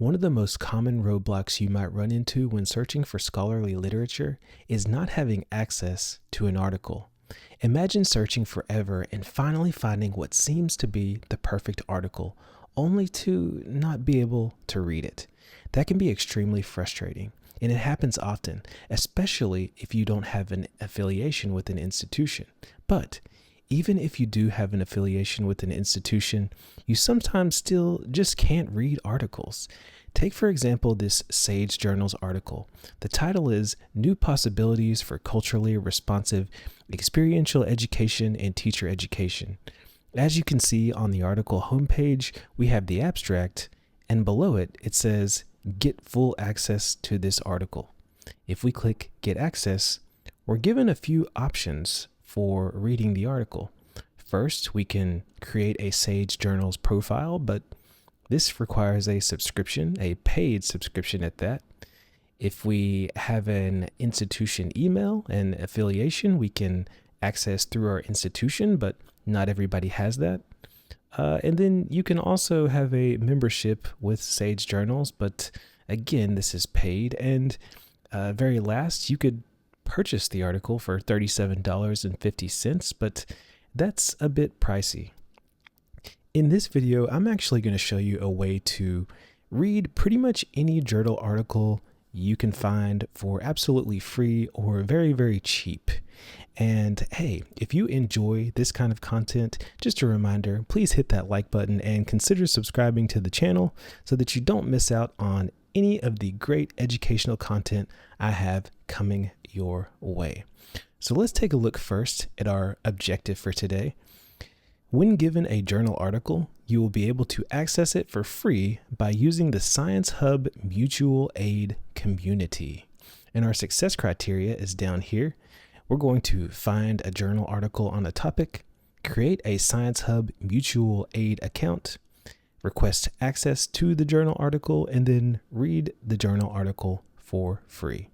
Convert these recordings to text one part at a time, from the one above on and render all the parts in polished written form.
One of the most common roadblocks you might run into when searching for scholarly literature is not having access to an article. Imagine searching forever and finally finding what seems to be the perfect article, only to not be able to read it. That can be extremely frustrating, and it happens often, especially if you don't have an affiliation with an institution. But even if you do have an affiliation with an institution, you sometimes still just can't read articles. Take, for example, this Sage Journals article. The title is New Possibilities for Culturally Responsive Experiential Education and Teacher Education. As you can see on the article homepage, we have the abstract, and below it, it says, Get full access to this article. If we click Get Access, we're given a few options for reading the article. First, we can create a Sage Journals profile, but this requires a subscription, a paid subscription at that. If we have an institution email and affiliation, we can access through our institution, but not everybody has that. And then you can also have a membership with Sage Journals, but again, this is paid. And very last, you could purchase the article for $37.50, but that's a bit pricey. In this video, I'm actually going to show you a way to read pretty much any journal article you can find for absolutely free or very, very cheap. And hey, if you enjoy this kind of content, just a reminder, please hit that like button and consider subscribing to the channel so that you don't miss out on any of the great educational content I have coming your way. So let's take a look first at our objective for today. When given a journal article, you will be able to access it for free by using the Science Hub Mutual Aid community. And our success criteria is down here. We're going to find a journal article on a topic, create a Science Hub Mutual Aid account, request access to the journal article, and then read the journal article for free.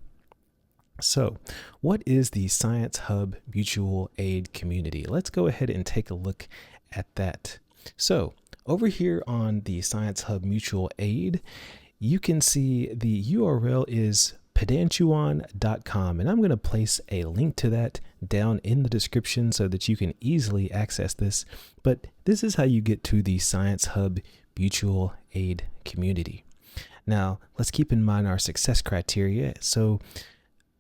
So, what is the Science Hub Mutual Aid community? Let's go ahead and take a look at that. So, over here on the Science Hub Mutual Aid, you can see the URL is pedantuan.com, and I'm going to place a link to that down in the description so that you can easily access this. But this is how you get to the Science Hub Mutual Aid community. Now, let's keep in mind our success criteria. So,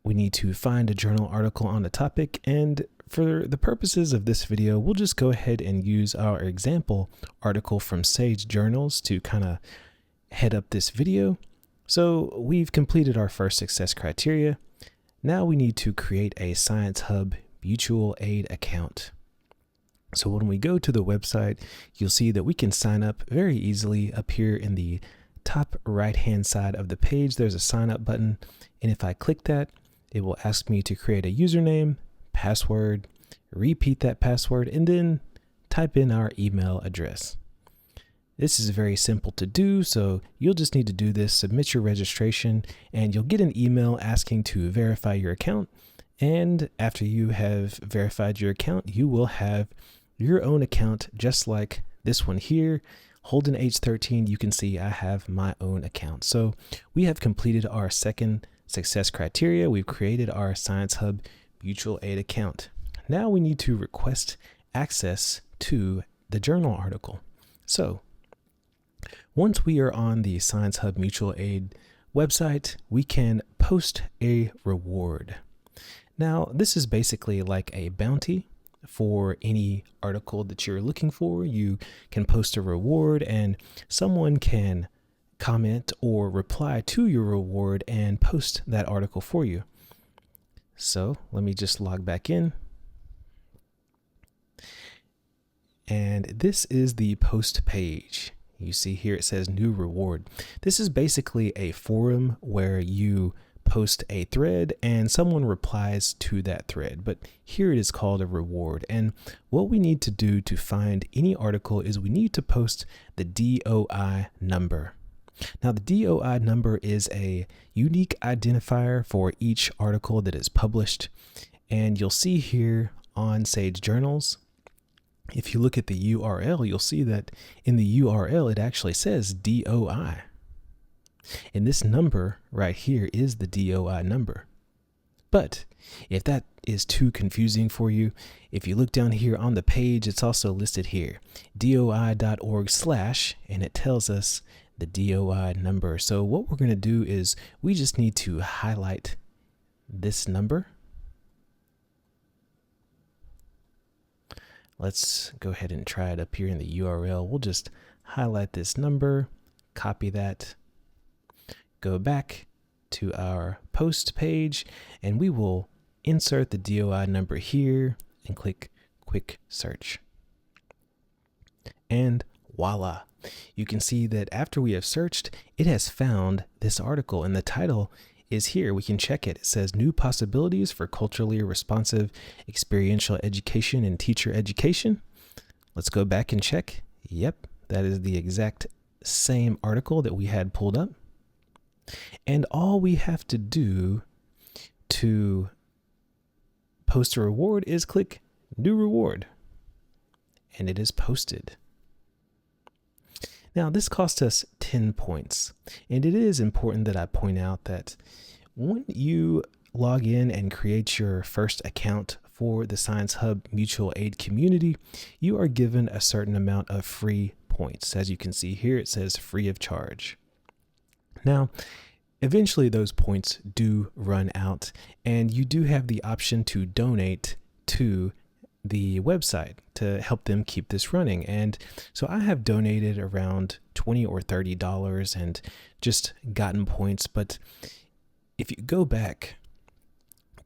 we need to find a journal article on a topic, and for the purposes of this video, we'll just go ahead and use our example article from Sage Journals to kind of head up this video. So we've completed our first success criteria. Now we need to create a Science Hub Mutual Aid account. So when we go to the website, you'll see that we can sign up very easily. Up here in the top right-hand side of the page, there's a sign up button. And if I click that, it will ask me to create a username, password, repeat that password, and then type in our email address. This is very simple to do, so you'll just need to do this, submit your registration, and you'll get an email asking to verify your account. And after you have verified your account, you will have your own account just like this one here. Holden age 13, you can see I have my own account. So we have completed our second success criteria. We've created our Science Hub Mutual Aid account. Now we need to request access to the journal article. So once we are on the Science Hub Mutual Aid website, we can post a reward. Now, this is basically like a bounty for any article that you're looking for. You can post a reward and someone can comment or reply to your reward and post that article for you. So let me just log back in. And this is the post page. You see here it says new reward. This is basically a forum where you post a thread and someone replies to that thread, but here it is called a reward. And what we need to do to find any article is we need to post the DOI number. Now, the DOI number is a unique identifier for each article that is published. And you'll see here on Sage Journals, if you look at the URL, you'll see that in the URL, it actually says DOI. And this number right here is the DOI number. But if that is too confusing for you, if you look down here on the page, it's also listed here, doi.org/ and it tells us the DOI number. So what we're going to do is we just need to highlight this number. Let's go ahead and try it up here in the URL. We'll just highlight this number, copy that, go back to our post page, and we will insert the DOI number here and click quick search. And voila, you can see that after we have searched, it has found this article, and the title is here. We can check it. It says new possibilities for culturally responsive experiential education and teacher education. Let's go back and check. Yep, that is the exact same article that we had pulled up. And all we have to do to post a reward is click new reward, and it is posted. Now this cost us 10 points, and it is important that I point out that when you log in and create your first account for the Science Hub Mutual Aid community, you are given a certain amount of free points. As you can see here, it says free of charge. Now, eventually those points do run out, and you do have the option to donate to the website to help them keep this running. And so I have donated around $20 or $30 and just gotten points. But if you go back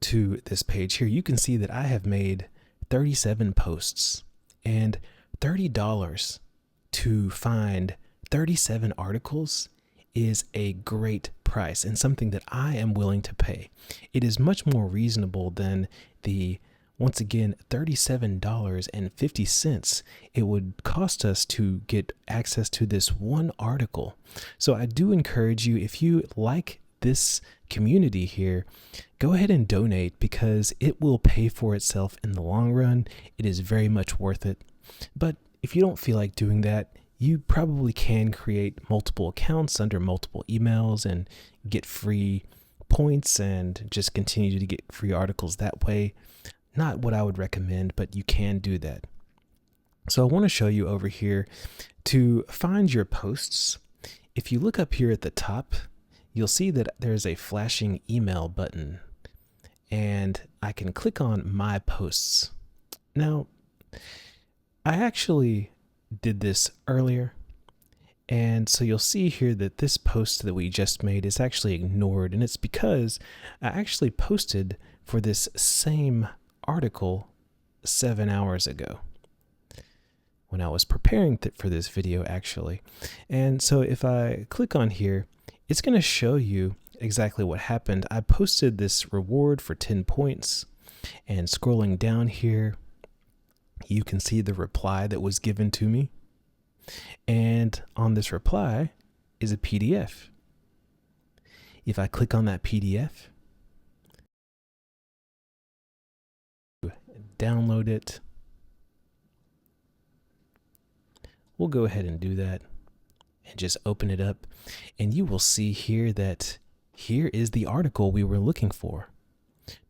to this page here, you can see that I have made 37 posts, and $30 to find 37 articles is a great price and something that I am willing to pay. It is much more reasonable than the, once again, $37.50 it would cost us to get access to this one article. So I do encourage you, if you like this community here, go ahead and donate, because it will pay for itself in the long run. It is very much worth it. But if you don't feel like doing that, you probably can create multiple accounts under multiple emails and get free points and just continue to get free articles that way. Not what I would recommend, but you can do that. So I want to show you over here to find your posts. If you look up here at the top, you'll see that there's a flashing email button, and I can click on my posts. Now, I actually did this earlier, and so you'll see here that this post that we just made is actually ignored, and it's because I actually posted for this same article 7 hours ago when I was preparing for this video actually. And so if I click on here, it's going to show you exactly what happened. I posted this reward for 10 points, and scrolling down here, you can see the reply that was given to me. And on this reply is a PDF. If I click on that PDF, download it, we'll go ahead and do that and just open it up. And you will see here that here is the article we were looking for.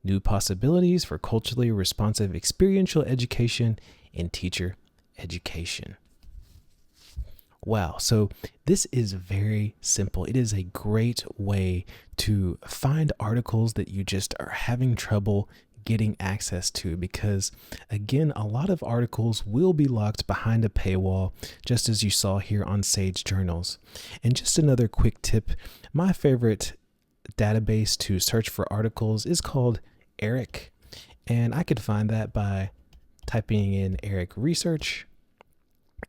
New possibilities for culturally responsive experiential education and teacher education. Wow, so this is very simple. It is a great way to find articles that you just are having trouble getting access to, because again, a lot of articles will be locked behind a paywall, just as you saw here on Sage Journals. And just another quick tip, my favorite database to search for articles is called ERIC, and I could find that by typing in ERIC Research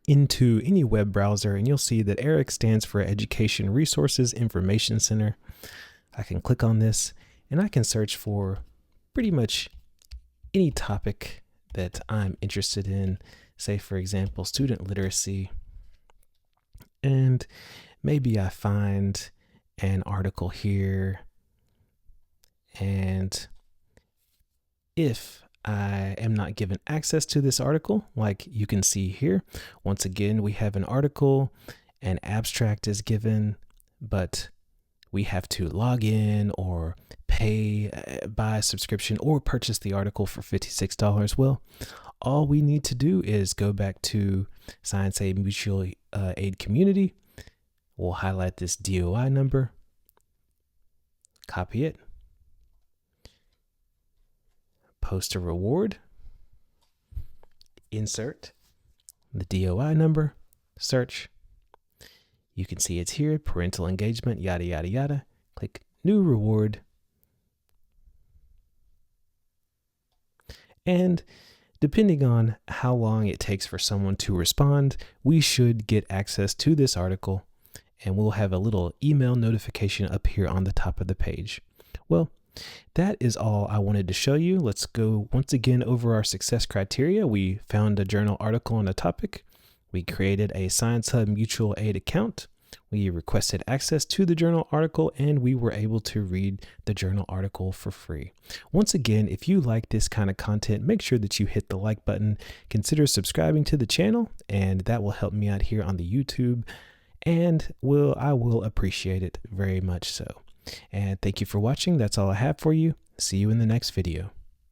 into any web browser, and you'll see that ERIC stands for Education Resources Information Center. I can click on this and I can search for pretty much any topic that I'm interested in, say for example student literacy, and maybe I find an article here, and if I am not given access to this article, like you can see here, once again we have an article, an abstract is given, but we have to log in or pay, buy a subscription, or purchase the article for $56. Well, all we need to do is go back to Science Aid Mutual Aid Community. We'll highlight this DOI number, copy it, post a reward, insert the DOI number, search. You can see it's here, parental engagement, yada, yada, yada. Click new reward. And depending on how long it takes for someone to respond, we should get access to this article, and we'll have a little email notification up here on the top of the page. Well, that is all I wanted to show you. Let's go once again over our success criteria. We found a journal article on a topic. We created a Science Hub Mutual Aid account. We requested access to the journal article, and we were able to read the journal article for free. Once again, if you like this kind of content, make sure that you hit the like button. Consider subscribing to the channel, and that will help me out here on the YouTube, and I will appreciate it very much so. And thank you for watching. That's all I have for you. See you in the next video.